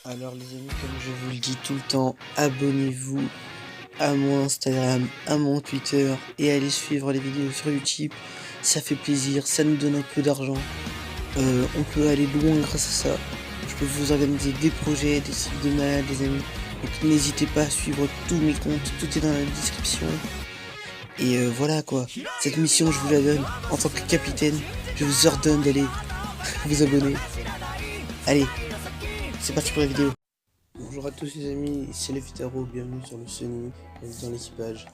Alors les amis, comme je vous le dis tout le temps, abonnez-vous à mon Instagram, à mon Twitter et allez suivre les vidéos sur YouTube. Ça fait plaisir, ça nous donne un peu d'argent. On peut aller loin grâce à ça. Je peux vous organiser des projets, des trucs de malade les amis. Donc n'hésitez pas à suivre tous mes comptes, tout est dans la description. Et voilà quoi, cette mission je vous la donne en tant que capitaine. Je vous ordonne d'aller vous abonner. Allez, c'est parti pour la vidéo. Bonjour à tous les amis, c'est les Fitaro, bienvenue sur le Sony dans l'équipage.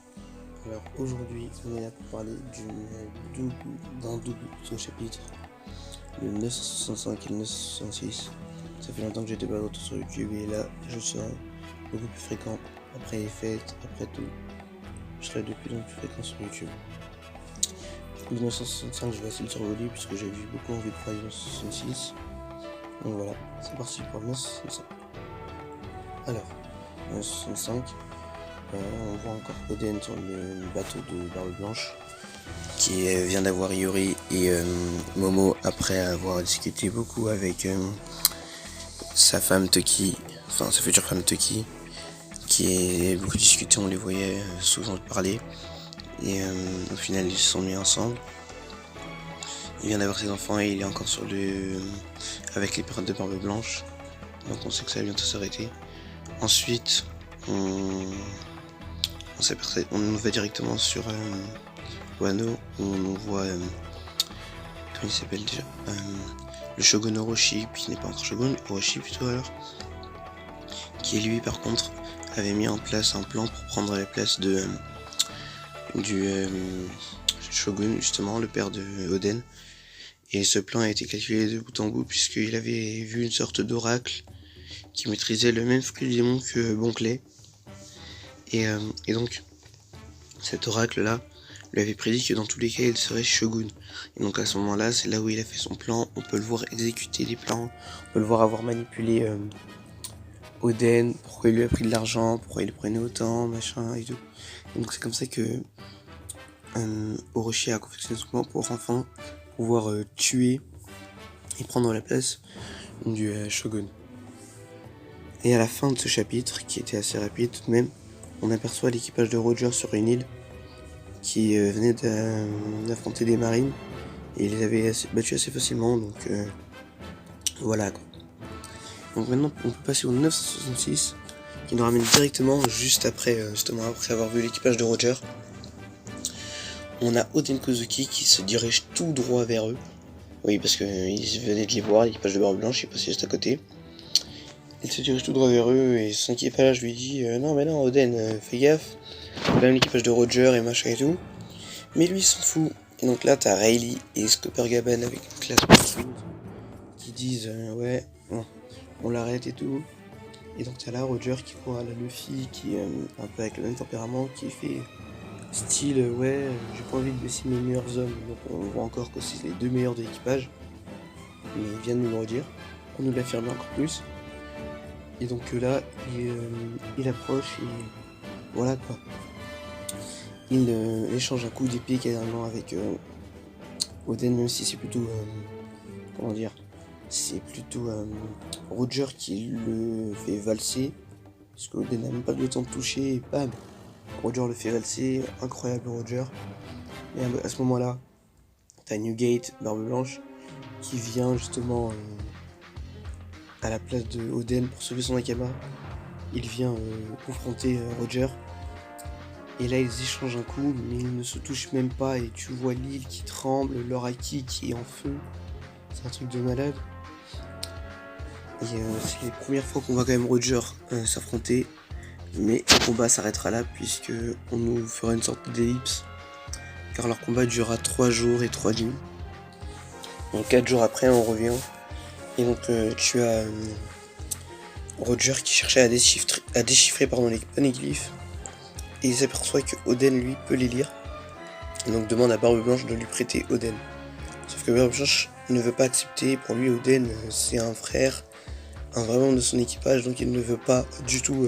Alors aujourd'hui on est là pour parler d'un double chapitre, le 965 et le 966. Ça fait longtemps que j'étais pas de retour sur YouTube et là je serai beaucoup plus fréquent après les fêtes, après tout. Je serai de plus en plus fréquent sur YouTube. Le 965 je vais essayer de survoler puisque j'ai vu beaucoup envie de faire le 966. Donc voilà, c'est parti pour le 965. Alors, 965, on voit encore Oden sur le bateau de Barbe Blanche qui vient d'avoir Yuri et Momo après avoir discuté beaucoup avec sa femme Toki, enfin sa future femme Toki, qui est beaucoup discuté, on les voyait souvent parler et au final ils se sont mis ensemble. Il vient d'avoir ses enfants et il est encore sur le avec les pirates de Barbe Blanche, donc on sait que ça va bientôt s'arrêter. Ensuite, on va directement sur Wano, où on voit, comment il s'appelle déjà, le shogun Orochi, puis il n'est pas encore shogun, Orochi plutôt alors, qui lui par contre avait mis en place un plan pour prendre la place de du shogun, justement le père de Oden, et ce plan a été calculé de bout en bout puisqu'il avait vu une sorte d'oracle qui maîtrisait le même fruit du démon que Bonclay. Et donc, cet oracle-là lui avait prédit que dans tous les cas, il serait shogun. Et donc à ce moment-là, c'est là où il a fait son plan. On peut le voir exécuter les plans. On peut le voir avoir manipulé Oden, pourquoi il lui a pris de l'argent, pourquoi il le prenait autant, machin et tout. Et donc c'est comme ça que Orochi a confectionné son plan pour enfin pouvoir tuer et prendre la place du shogun. Et à la fin de ce chapitre, qui était assez rapide tout de même, on aperçoit l'équipage de Roger sur une île qui venait d'affronter des marines et il les avait battus assez facilement, donc voilà quoi. Donc maintenant on peut passer au 966 qui nous ramène directement juste après, justement après avoir vu l'équipage de Roger. On a Oden Kozuki qui se dirige tout droit vers eux. Oui, parce qu'il venait de les voir, l'équipage de Barbe Blanche, il passait juste à côté. Il se dirige tout droit vers eux et son équipage lui dit non mais non Oden, fais gaffe, même l'équipage de Roger et machin et tout. Mais lui il s'en fout. Et donc là t'as Rayleigh et Skopper-Gaben avec une classe qui disent ouais bon, on l'arrête et tout. Et donc t'as là Roger qui court à la Luffy qui est un peu avec le même tempérament, qui fait style ouais j'ai pas envie de baisser mes meilleurs hommes. Donc on voit encore que c'est les deux meilleurs de l'équipage. Mais il vient de nous le redire, pour nous l'affirmer encore plus. Et donc là, il approche et voilà quoi. Il échange un coup d'épée carrément avec Oden, même si c'est plutôt, comment dire, c'est plutôt Roger qui le fait valser. Parce que Oden n'a même pas eu le temps de toucher et bam, Roger le fait valser, incroyable Roger. Et à ce moment-là, t'as Newgate, Barbe Blanche, qui vient justement à la place de Oden pour sauver son Akama. Il vient confronter Roger. Et là ils échangent un coup, mais ils ne se touchent même pas. Et tu vois l'île qui tremble, leur Aki qui est en feu. C'est un truc de malade. Et c'est les premières fois qu'on voit quand même Roger s'affronter. Mais le combat s'arrêtera là puisque on nous fera une sorte d'ellipse. Car leur combat durera 3 jours et 3 nuits. Donc 4 jours après on revient. Et donc tu as Roger qui cherchait à déchiffrer les poneglyphes. Et il s'aperçoit que Oden lui peut les lire. Et donc demande à Barbe Blanche de lui prêter Oden. Sauf que Barbe Blanche ne veut pas accepter. Pour lui Oden c'est un frère, un vrai membre de son équipage. Donc il ne veut pas du tout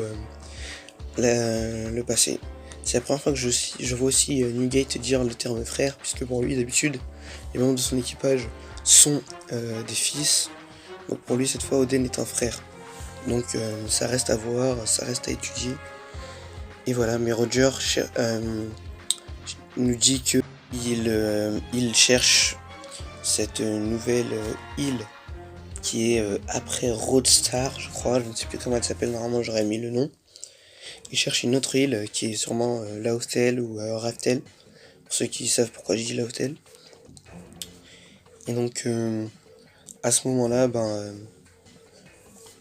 le passer. C'est la première fois que je vois aussi Newgate dire le terme frère. Puisque pour lui d'habitude les membres de son équipage sont des fils. Donc pour lui cette fois Oden est un frère. Donc ça reste à voir, ça reste à étudier. Et voilà, mais Roger nous dit que il cherche cette nouvelle île qui est après Roadstar, je crois, je ne sais plus comment elle s'appelle, normalement j'aurais mis le nom. Il cherche une autre île qui est sûrement Lauftel ou Raftel, pour ceux qui savent pourquoi je dis Lauftel. Et donc à ce moment-là,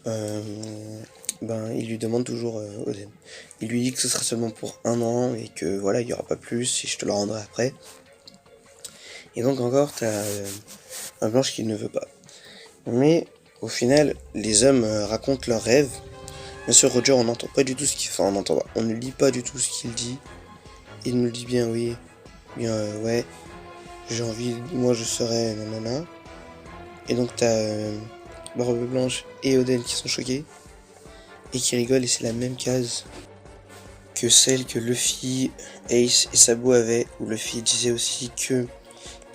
il lui demande toujours Oden. Il lui dit que ce sera seulement pour 1 an et que voilà, il n'y aura pas plus et je te le rendrai après. Et donc encore, t'as un Blanche qui ne veut pas. Mais au final, les hommes racontent leurs rêves. Monsieur Roger, on n'entend pas du tout ce qu'il fait. Enfin, on ne lit pas du tout ce qu'il dit. Il nous dit bien oui, bien ouais, j'ai envie, moi je serai nanana. Et donc t'as Barbe Blanche et Oden qui sont choqués et qui rigolent, et c'est la même case que celle que Luffy, Ace et Sabo avaient, où Luffy disait aussi que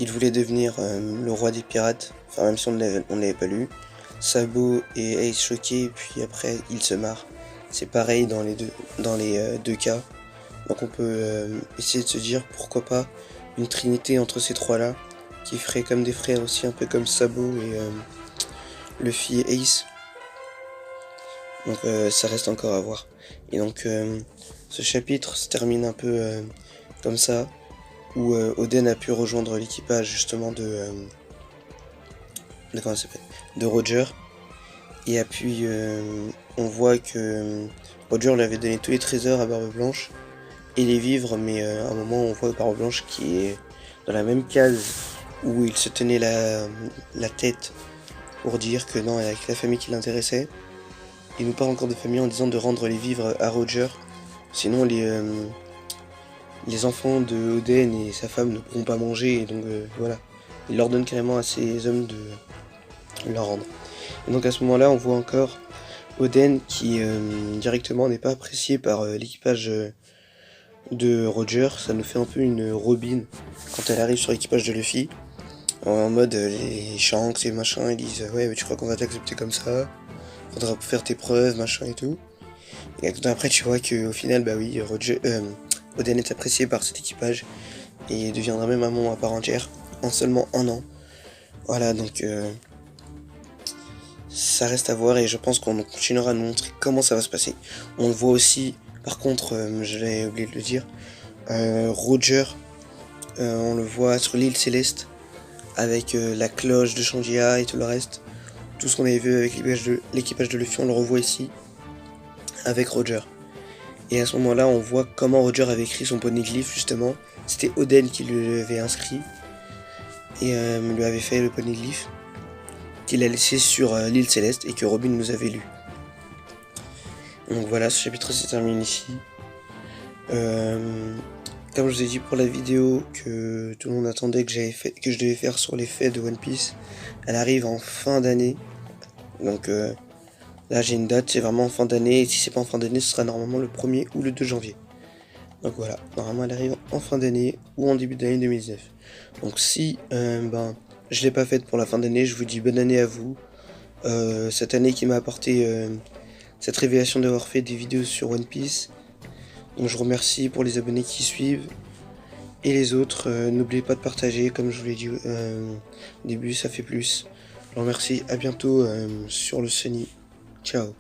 il voulait devenir le roi des pirates, enfin même si on ne l'avait pas lu. Sabo et Ace choqués, puis après ils se marrent. C'est pareil dans les deux cas. Donc on peut essayer de se dire pourquoi pas une trinité entre ces trois-là, qui ferait comme des frères aussi, un peu comme Sabo et Luffy et Ace. Donc ça reste encore à voir. Et donc ce chapitre se termine un peu comme ça, où Oden a pu rejoindre l'équipage justement de comment ça s'appelle, de Roger. Et puis on voit que Roger lui avait donné tous les trésors à Barbe Blanche et les vivres, mais à un moment on voit Barbe Blanche qui est dans la même case où il se tenait la tête pour dire que non, avec la famille qui l'intéressait. Il nous parle encore de famille en disant de rendre les vivres à Roger, sinon les enfants de Oden et sa femme ne pourront pas manger, et donc voilà. Il leur donne carrément à ces hommes de leur rendre. Et donc à ce moment-là, on voit encore Oden qui directement n'est pas apprécié par l'équipage de Roger. Ça nous fait un peu une Robin quand elle arrive sur l'équipage de Luffy. En mode les Shanks et machin, ils disent ouais mais tu crois qu'on va t'accepter comme ça, faudra faire tes preuves, machin et tout. Et tout après tu vois qu'au final bah oui, Oden est apprécié par cet équipage et deviendra même un membre à part entière en seulement 1 an. Voilà, donc ça reste à voir et je pense qu'on continuera à nous montrer comment ça va se passer. On le voit aussi, par contre, je l'ai oublié de le dire, Roger, on le voit sur l'île Céleste avec la cloche de Shangia et tout le reste. Tout ce qu'on avait vu avec l'équipage de Luffy, on le revoit ici avec Roger. Et à ce moment-là, on voit comment Roger avait écrit son poneglyph justement. C'était Oden qui lui avait inscrit et lui avait fait le poneglyph qu'il a laissé sur l'île Céleste et que Robin nous avait lu. Donc voilà, ce chapitre se termine ici. Comme je vous ai dit pour la vidéo que tout le monde attendait que je devais faire sur les faits de One Piece, elle arrive en fin d'année. Donc là j'ai une date, c'est vraiment en fin d'année, et si c'est pas en fin d'année, ce sera normalement le 1er ou le 2 janvier. Donc voilà, normalement elle arrive en fin d'année ou en début d'année 2019. Donc si je l'ai pas faite pour la fin d'année, je vous dis bonne année à vous. Cette année qui m'a apporté cette révélation d'avoir fait des vidéos sur One Piece. Donc je vous remercie pour les abonnés qui suivent. Et les autres, n'oubliez pas de partager, comme je vous l'ai dit au début, ça fait plus. Je vous remercie, à bientôt sur le Sunny. Ciao.